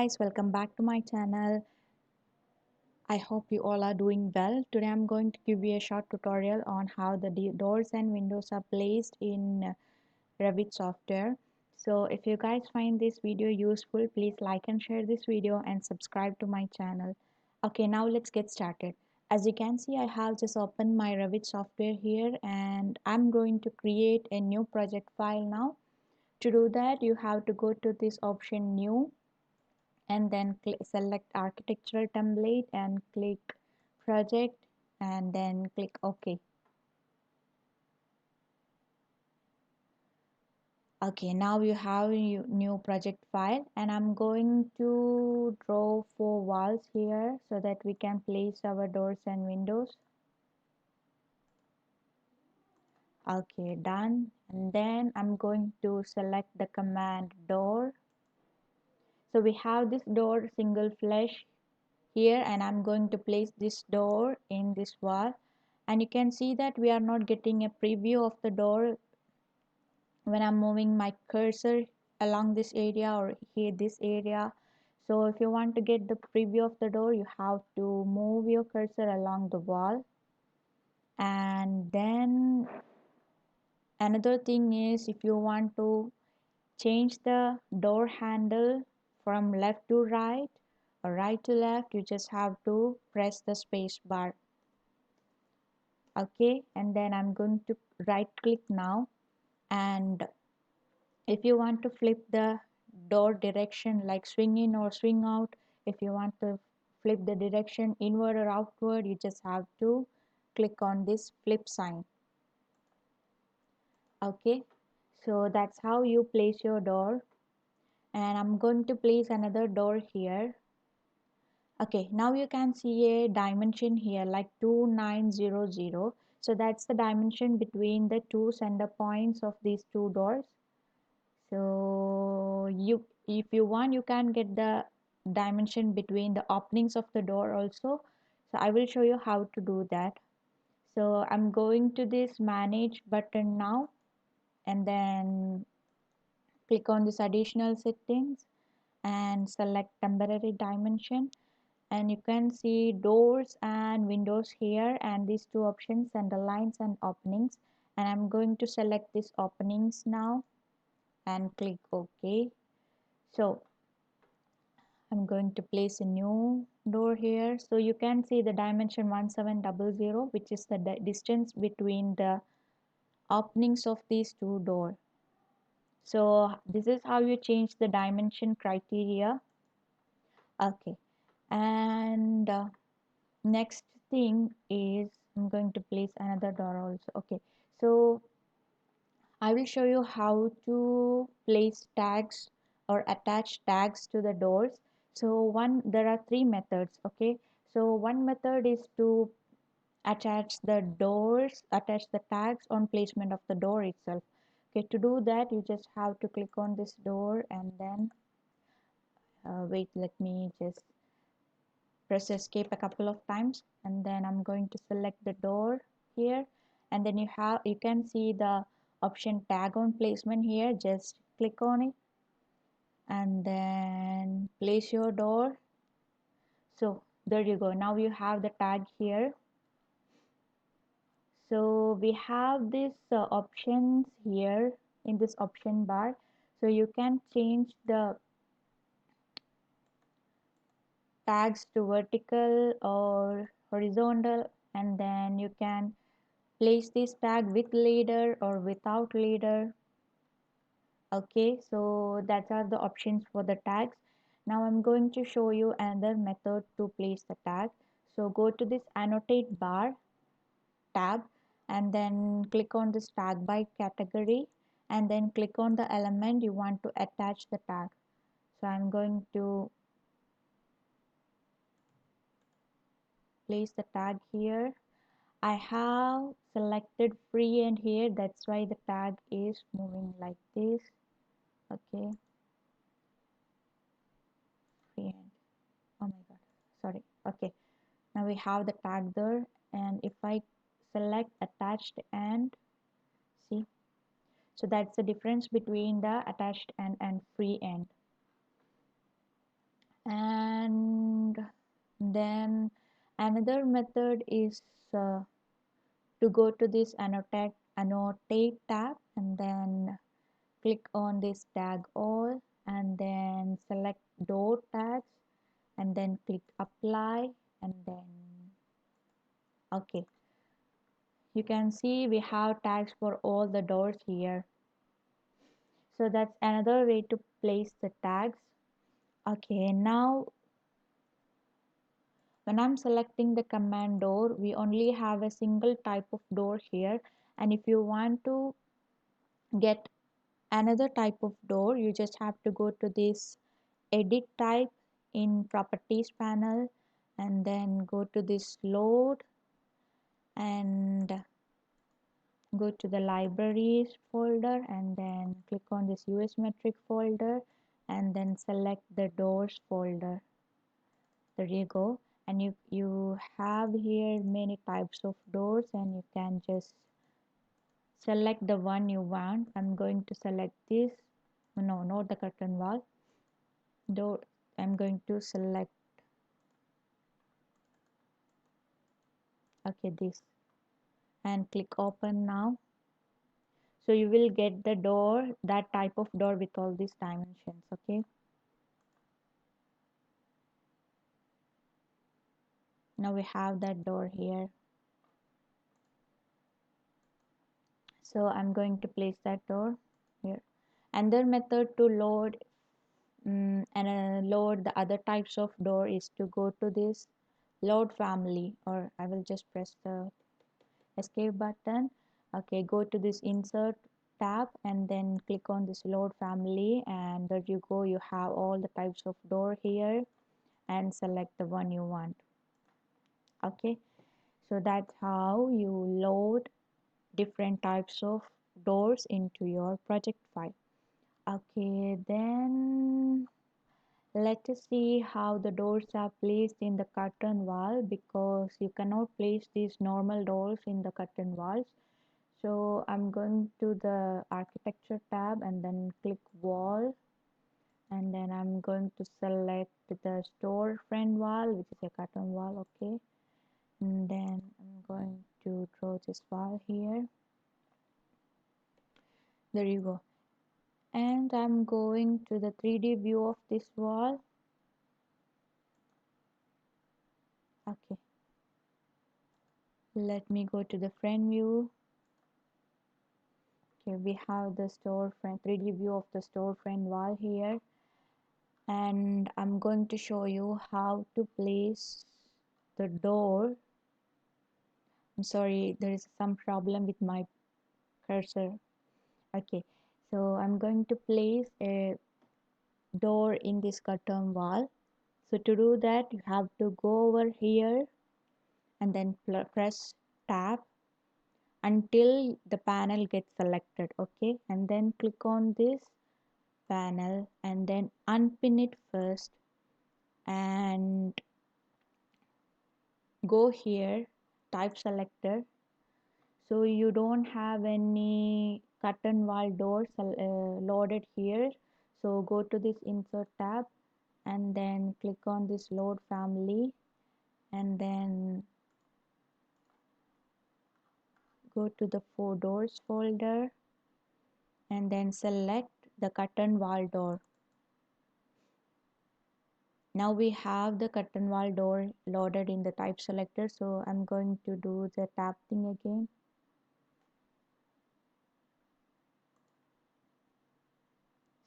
guys, welcome back to my channel. I hope you all are doing well. Today I'm going to give you a short tutorial on how the doors and windows are placed in Revit software. So if you guys find this video useful, please like and share this video and subscribe to my channel. Okay, now let's get started. As you can see, I have just opened my Revit software here and I'm going to create a new project file now. To do that, you have to go to this option New, and then select architectural template and click project and then click OK. Okay, now you have a new project file, and I'm going to draw 4 walls here so that we can place our doors and windows. Okay, done. And then I'm going to select the command door. So we have this door single flush here, and I'm going to place this door in this wall, and you can see that we are not getting a preview of the door when I'm moving my cursor along this area or here this area. So if you want to get the preview of the door, you have to move your cursor along the wall. And then another thing is, if you want to change the door handle from left to right or right to left, you just have to press the space bar. Okay, and then I'm going to right click now, and if you want to flip the door direction like swing in or swing out, if you want to flip the direction inward or outward, you just have to click on this flip sign. Okay, so that's how you place your door, and I'm going to place another door here. Okay, now you can see a dimension here like 2900. So that's the dimension between the two center points of these two doors. So if you want, you can get the dimension between the openings of the door also. So I will show you how to do that. So I'm going to this manage button now, and then click on this additional settings and select temporary dimension, and you can see doors and windows here, and these two options, center lines and openings, and I'm going to select these openings now and click OK. So I'm going to place a new door here. So you can see the dimension 1700, which is the distance between the openings of these two doors. So this is how you change the dimension criteria. Okay, and next thing is I'm going to place another door also. Okay, so I will show you how to place tags or attach tags to the doors. So there are three methods. Okay, so one method is to attach the tags on placement of the door itself. Okay, to do that, you just have to click on this door, and then wait, let me just press escape a couple of times, and then I'm going to select the door here, and then you can see the option tag on placement here. Just click on it and then place your door. So there you go, now you have the tag here. So we have these options here in this option bar, so you can change the tags to vertical or horizontal, and then you can place this tag with leader or without leader. Okay, so that are the options for the tags. Now I'm going to show you another method to place the tag. So go to this annotate bar tab, and then click on this tag by category, and then click on the element you want to attach the tag. So I'm going to place the tag here. I have selected freehand here, that's why the tag is moving like this. Okay, freehand. Oh my god, sorry. Okay, now we have the tag there, and if I select attached and see, so that's the difference between the attached and free end. And then another method is to go to this annotate tab and then click on this tag all and then select door tags and then click apply and then okay, you can see we have tags for all the doors here. So that's another way to place the tags. Okay, now when I'm selecting the command door, we only have a single type of door here, and if you want to get another type of door, you just have to go to this edit type in properties panel and then go to this load and go to the libraries folder and then click on this US metric folder and then select the doors folder. There you go, and you have here many types of doors and you can just select the one you want. I'm going to select this, no, not the curtain wall door. I'm going to select, okay, this, and click open now. So you will get the door, that type of door with all these dimensions. Okay, now we have that door here. So I'm going to place that door here. Another method to load load the other types of door is to go to this load family, or I will just press the escape button. Okay, go to this insert tab and then click on this load family, and there you go, you have all the types of door here and select the one you want. Okay, so that's how you load different types of doors into your project file. Okay, then let us see how the doors are placed in the curtain wall, because you cannot place these normal doors in the curtain walls. So I'm going to the architecture tab and then click wall, and then I'm going to select the storefront wall, which is a curtain wall. Okay, and then I'm going to draw this wall here. There you go, and I'm going to the 3D view of this wall. Okay, let me go to the front view. Okay, we have the storefront 3D view of the storefront wall here, and I'm going to show you how to place the door. I'm sorry, there is some problem with my cursor. Okay, so I'm going to place a door in this curtain wall. So to do that, you have to go over here and then press tab until the panel gets selected. Okay, and then click on this panel and then unpin it first and go here, type selector. So you don't have any curtain wall doors loaded here, so go to this insert tab and then click on this load family and then go to the four doors folder and then select the curtain wall door. Now we have the curtain wall door loaded in the type selector, so I'm going to do the tab thing again.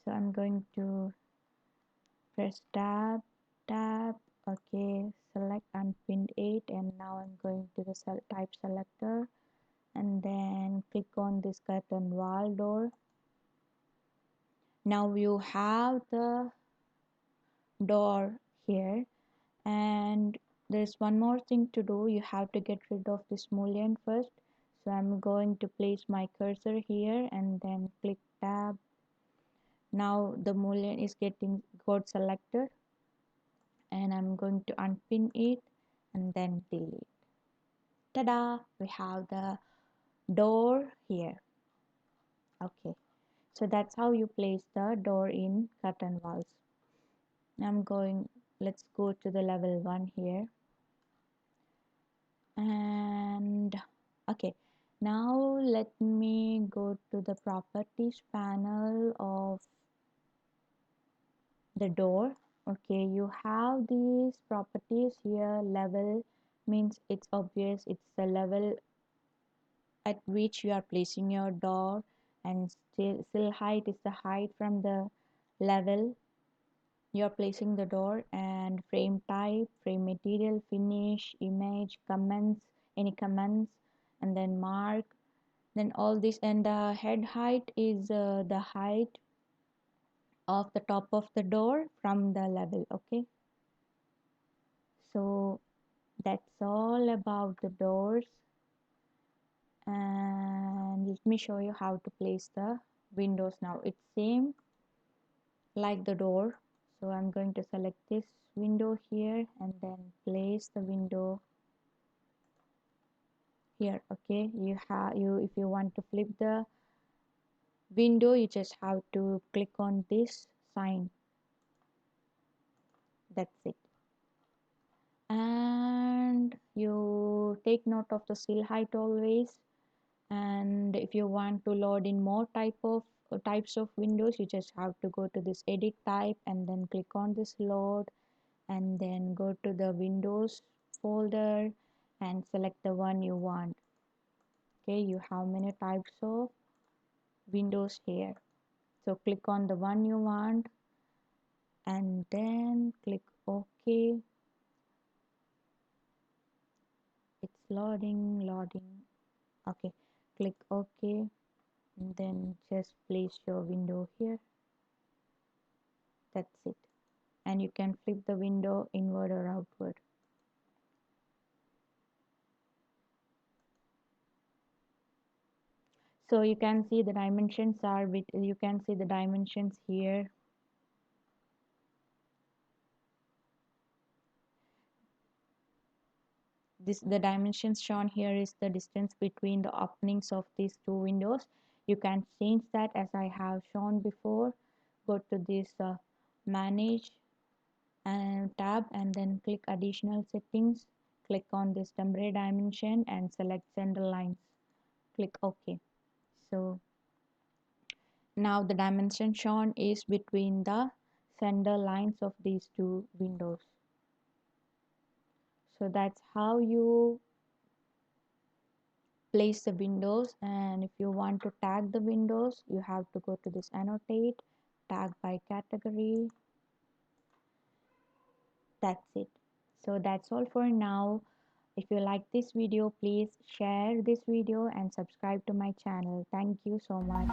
So I'm going to press tab, okay, select unpinned 8, and now I'm going to the type selector and then click on this curtain wall door. Now you have the door here, and there's one more thing to do. You have to get rid of this mullion first. So I'm going to place my cursor here and then click tab. Now the mullion is got selected, and I'm going to unpin it and then delete. Ta-da! We have the door here. Okay, so that's how you place the door in curtain walls. I'm going let's go to the level 1 here. And okay, now let me go to the properties panel of the door. Okay, you have these properties here. Level means it's obvious, it's the level at which you are placing your door, and sill height is the height from the level you are placing the door. And frame type, frame material, finish, image, comments, any comments, and then mark, then all this. And the head height is the height of the top of the door from the level. Okay, so that's all about the doors. And let me show you how to place the windows now. It's same like the door. So I'm going to select this window here and then place the window here. Okay, if you want to flip the window, you just have to click on this sign. That's it. And you take note of the sill height always. And if you want to load in more types of windows, you just have to go to this edit type and then click on this load, and then go to the windows folder and select the one you want. Okay, you have many types of windows here, so click on the one you want and then click OK. It's loading. Okay, click OK and then just place your window here. That's it. And you can flip the window inward or outward. So you can see the dimensions you can see the dimensions here. The dimensions shown here is the distance between the openings of these two windows. You can change that as I have shown before. Go to this manage and tab and then click additional settings. Click on this temporary dimension and select center lines. Click OK. So now the dimension shown is between the center lines of these two windows. So that's how you place the windows. And if you want to tag the windows, you have to go to this annotate, tag by category. That's it. So that's all for now. If you like this video, please share this video and subscribe to my channel. Thank you so much.